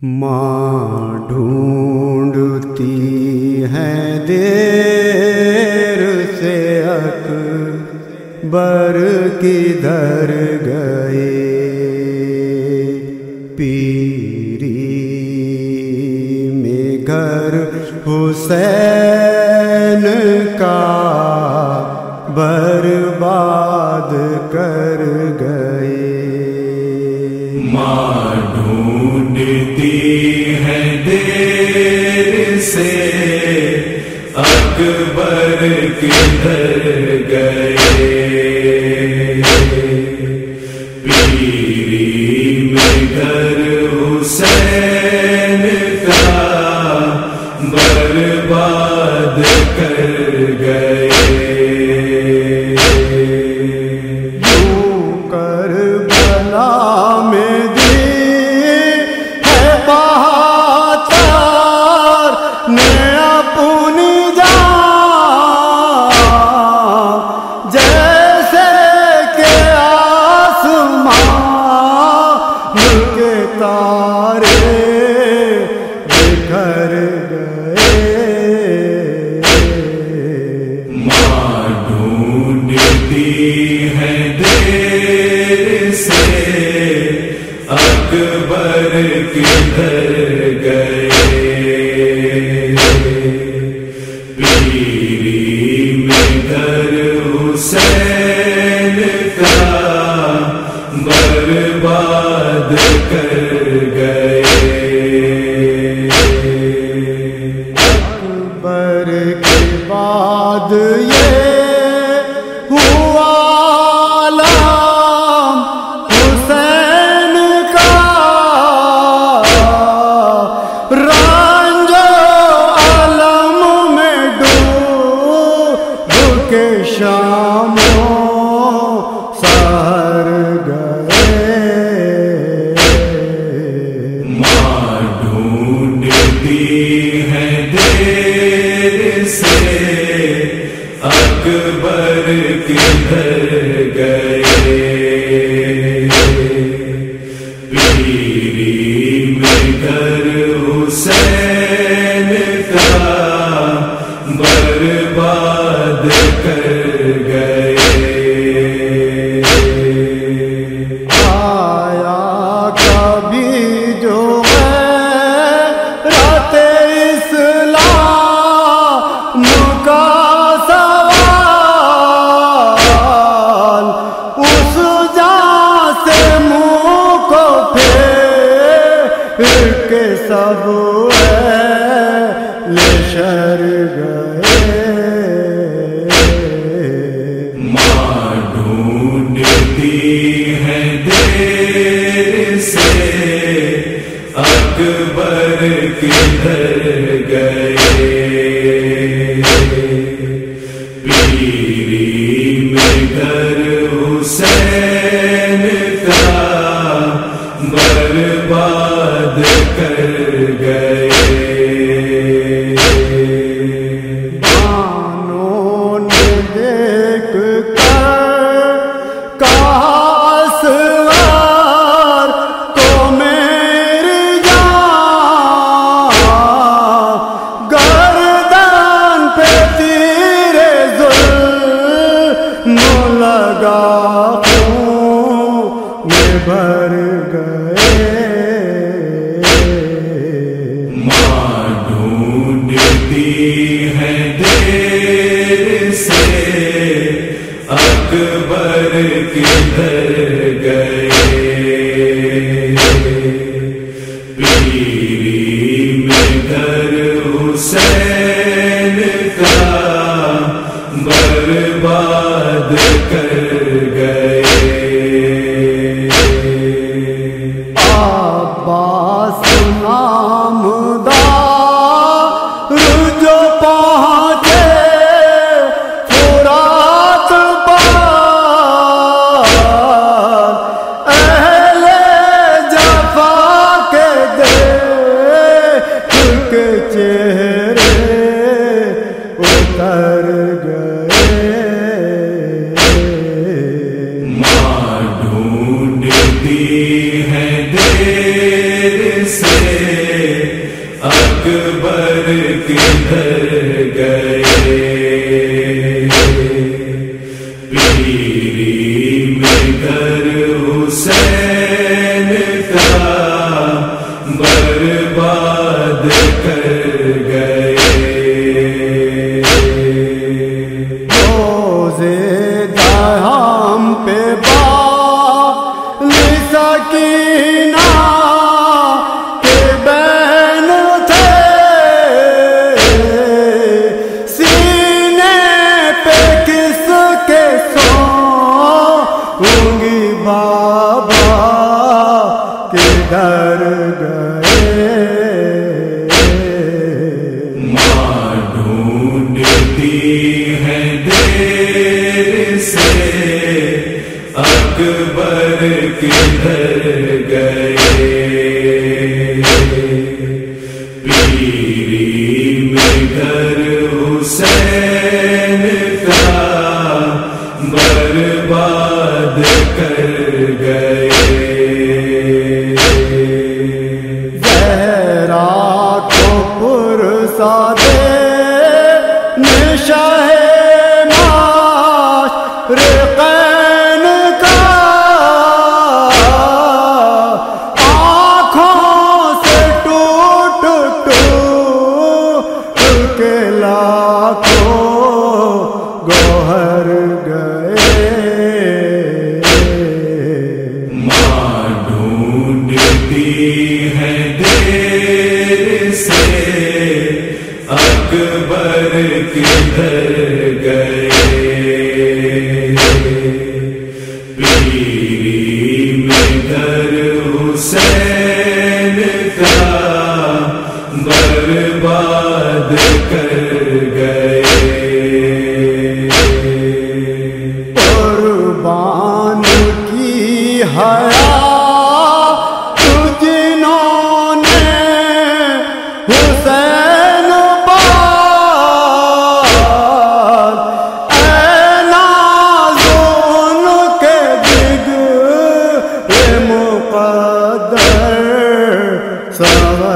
ماں ڈھونڈتی ہے دیر سے اکبر کدھر گئے، پیری میں گھر حسین کا برباد کر گئے۔ ماں ڈھونڈتی ہے دیر سے اکبر کدھر گئے، پیری میں گھر حسین کا برباد کر گئے۔ اکبر کدھر گئے، پیری میں گھر حسین کا برباد کر گئے۔ اکبر کے بعد یہ ہوا شام سحر گئے۔ ماں ڈھونڈتی ہے دیر سے اکبر کدھر گئے، پیری میں گھر حسین کا برباد کر گئے۔ آیا کبھی جو غیرت اسلام کا سوال، اس جان سے منہ کو پھیر کے سب شر گئے۔ ماں ڈھونڈتی ہے دیر سے اکبر کدھر گئے، پیری میں گھر حسین کا برباد کر گئے۔ بھر گئے۔ ماں ڈھونڈتی ہے دیر سے اکبر کدھر گئے، پیری میں گھر حسین کا برباد کر گئے۔ عباس نامدار جو پہنچے فرات پار، اہل جفا کے دیکھ کے سے اکبر کدھر گئے؟ پیری میں گھر حسین کا برباد کر گئے۔ روزے دہام پہ بال سکینہ کے بہن تھے، سینے پہ کس کے سوں گی بابا کدھر گئے؟ ماں ڈھونڈتی ہے دیر سے اکبر کدھر گئے؟ پیری میں گھر حسین کا برباد کر گئے۔ زہرا کو پرسا دے نشاہ ماشرقین کا، آنکھوں سے ٹوٹ ٹوٹ کے لاکھوں گوہر گئے۔ ماں ڈھونڈتی ہے دیر سے اکبر کدھر گئے؟ پیری میں گھر حسین کا برباد کر گئے۔ قربان کی حیات جنہوں نے حسین بال، اے نازون کے جگر مقدر سوا